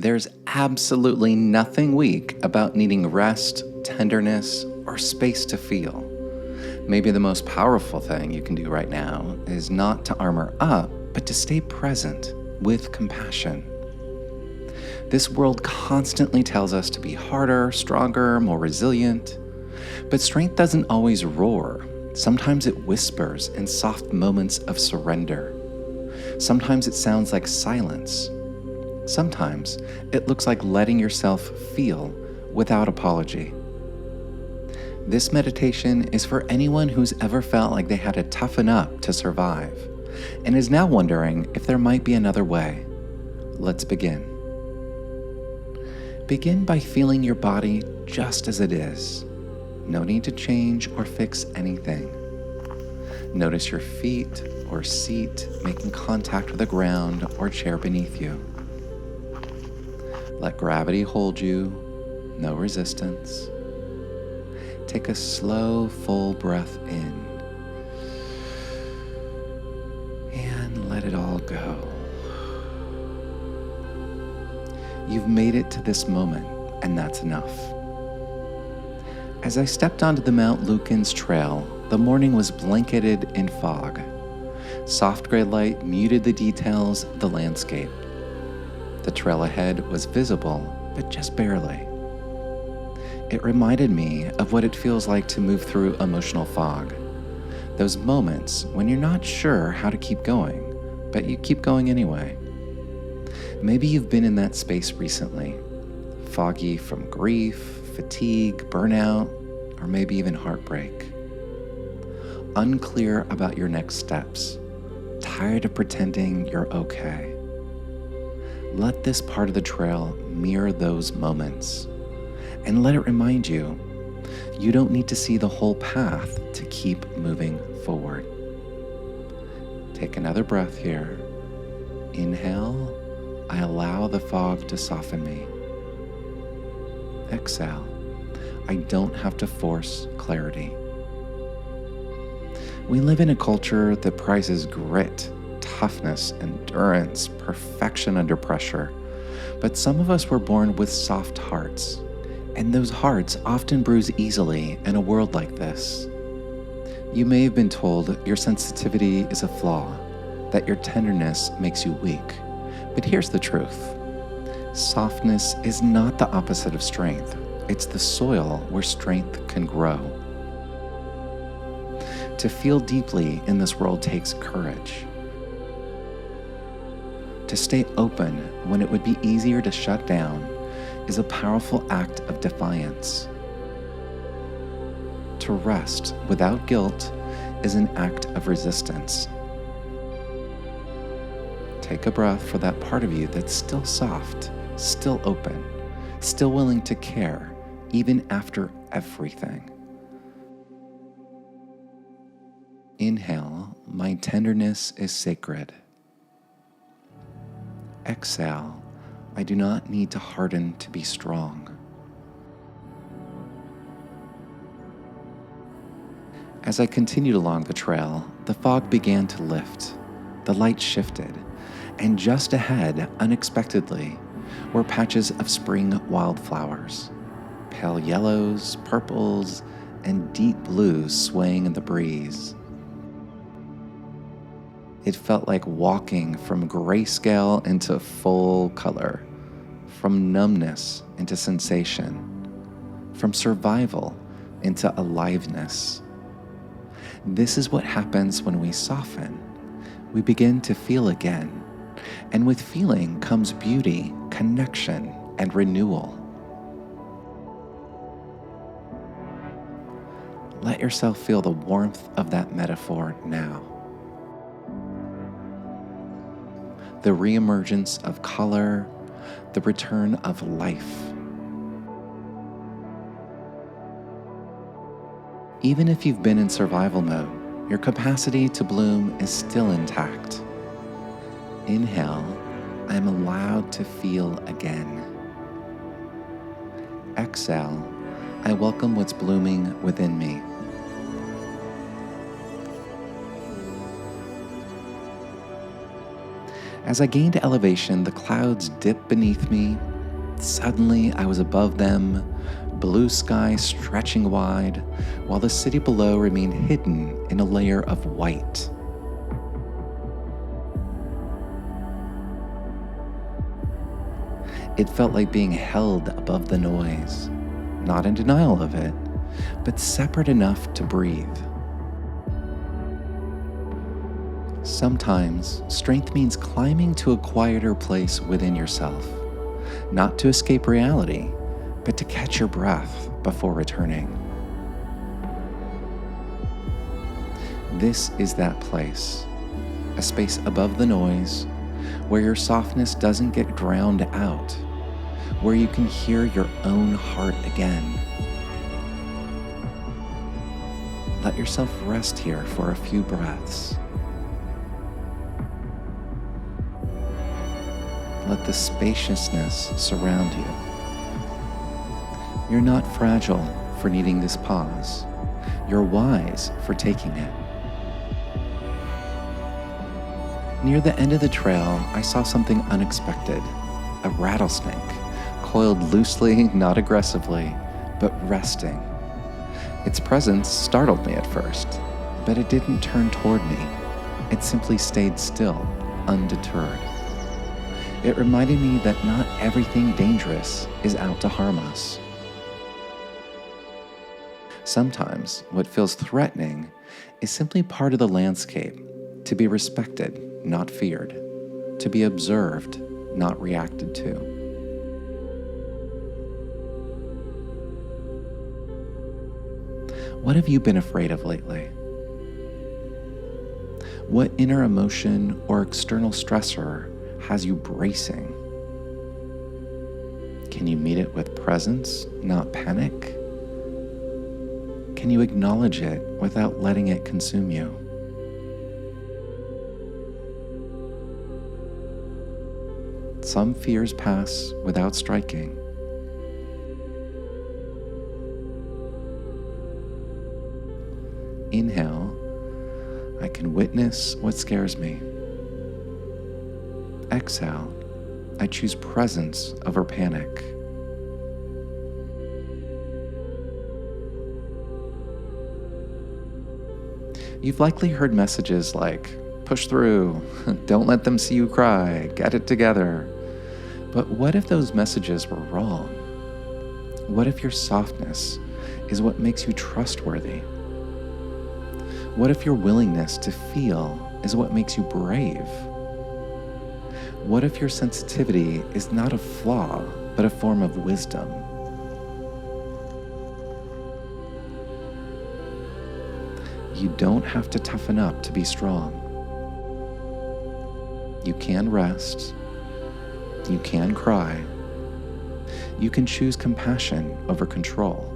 There's absolutely nothing weak about needing rest, tenderness, or space to feel. Maybe the most powerful thing you can do right now is not to armor up, but to stay present with compassion. This world constantly tells us to be harder, stronger, more resilient. But strength doesn't always roar. Sometimes it whispers in soft moments of surrender. Sometimes it sounds like silence. Sometimes it looks like letting yourself feel without apology. This meditation is for anyone who's ever felt like they had to toughen up to survive and is now wondering if there might be another way. Let's begin. Begin by feeling your body just as it is. No need to change or fix anything. Notice your feet or seat making contact with the ground or chair beneath you. Let gravity hold you, no resistance. Take a slow, full breath in. And let it all go. You've made it to this moment, and that's enough. As I stepped onto the Mount Lukens trail, the morning was blanketed in fog. Soft gray light muted the details of the landscape. The trail ahead was visible, but just barely. It reminded me of what it feels like to move through emotional fog. Those moments when you're not sure how to keep going, but you keep going anyway. Maybe you've been in that space recently, foggy from grief, fatigue, burnout, or maybe even heartbreak. Unclear about your next steps, tired of pretending you're okay. Let this part of the trail mirror those moments, and let it remind you, you don't need to see the whole path to keep moving forward. Take another breath here. Inhale, I allow the fog to soften me. Exhale, I don't have to force clarity. We live in a culture that prizes grit, toughness, endurance, perfection under pressure. But some of us were born with soft hearts, and those hearts often bruise easily in a world like this. You may have been told your sensitivity is a flaw, that your tenderness makes you weak. But here's the truth. Softness is not the opposite of strength. It's the soil where strength can grow. To feel deeply in this world takes courage. To stay open when it would be easier to shut down is a powerful act of defiance. To rest without guilt is an act of resistance. Take a breath for that part of you that's still soft, still open, still willing to care, even after everything. Inhale, my tenderness is sacred. Exhale, I do not need to harden to be strong. As I continued along the trail, the fog began to lift. The light shifted, and just ahead, unexpectedly, were patches of spring wildflowers. Pale yellows, purples, and deep blues swaying in the breeze. It felt like walking from grayscale into full color, from numbness into sensation, from survival into aliveness. This is what happens when we soften. We begin to feel again, and with feeling comes beauty, connection, and renewal. Let yourself feel the warmth of that metaphor now. The reemergence of color, the return of life. Even if you've been in survival mode, your capacity to bloom is still intact. Inhale, I am allowed to feel again. Exhale, I welcome what's blooming within me. As I gained elevation, the clouds dipped beneath me, Suddenly, I was above them, blue sky stretching wide, while the city below remained hidden in a layer of white. It felt like being held above the noise, not in denial of it, but separate enough to breathe. Sometimes, strength means climbing to a quieter place within yourself, not to escape reality, but to catch your breath before returning. This is that place, a space above the noise, where your softness doesn't get drowned out, where you can hear your own heart again. Let yourself rest here for a few breaths. Let the spaciousness surround you. You're not fragile for needing this pause. You're wise for taking it. Near the end of the trail, I saw something unexpected. A rattlesnake, coiled loosely, not aggressively, but resting. Its presence startled me at first, but it didn't turn toward me. It simply stayed still, undeterred. It reminded me that not everything dangerous is out to harm us. Sometimes what feels threatening is simply part of the landscape, to be respected, not feared, to be observed, not reacted to. What have you been afraid of lately? What inner emotion or external stressor has you bracing? Can you meet it with presence, not panic? Can you acknowledge it without letting it consume you? Some fears pass without striking. Inhale, I can witness what scares me. Exhale, I choose presence over panic. You've likely heard messages like, push through, don't let them see you cry, get it together. But what if those messages were wrong? What if your softness is what makes you trustworthy? What if your willingness to feel is what makes you brave? What if your sensitivity is not a flaw, but a form of wisdom? You don't have to toughen up to be strong. You can rest. You can cry. You can choose compassion over control.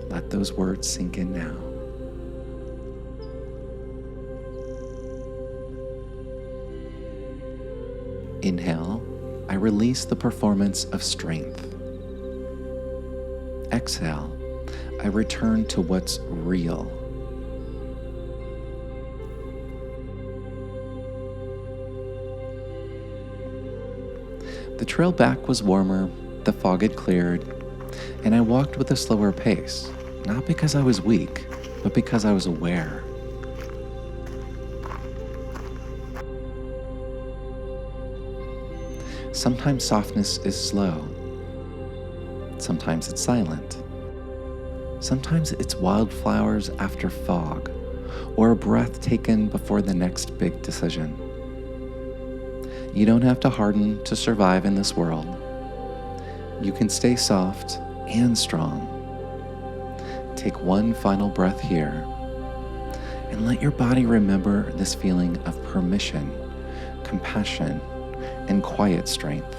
Let those words sink in now. Inhale, I release the performance of strength. Exhale, I return to what's real. The trail back was warmer, the fog had cleared, and I walked with a slower pace, not because I was weak, but because I was aware. Sometimes softness is slow. Sometimes it's silent. Sometimes it's wildflowers after fog, or a breath taken before the next big decision. You don't have to harden to survive in this world. You can stay soft and strong. Take one final breath here, and let your body remember this feeling of permission, compassion, and quiet strength.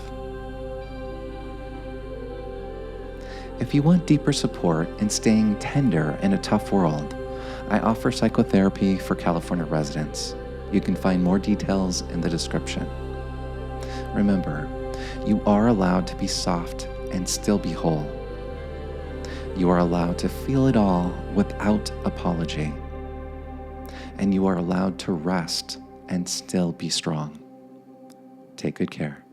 If you want deeper support in staying tender in a tough world, I offer psychotherapy for California residents. You can find more details in the description. Remember, you are allowed to be soft and still be whole. You are allowed to feel it all without apology. And you are allowed to rest and still be strong. Take good care.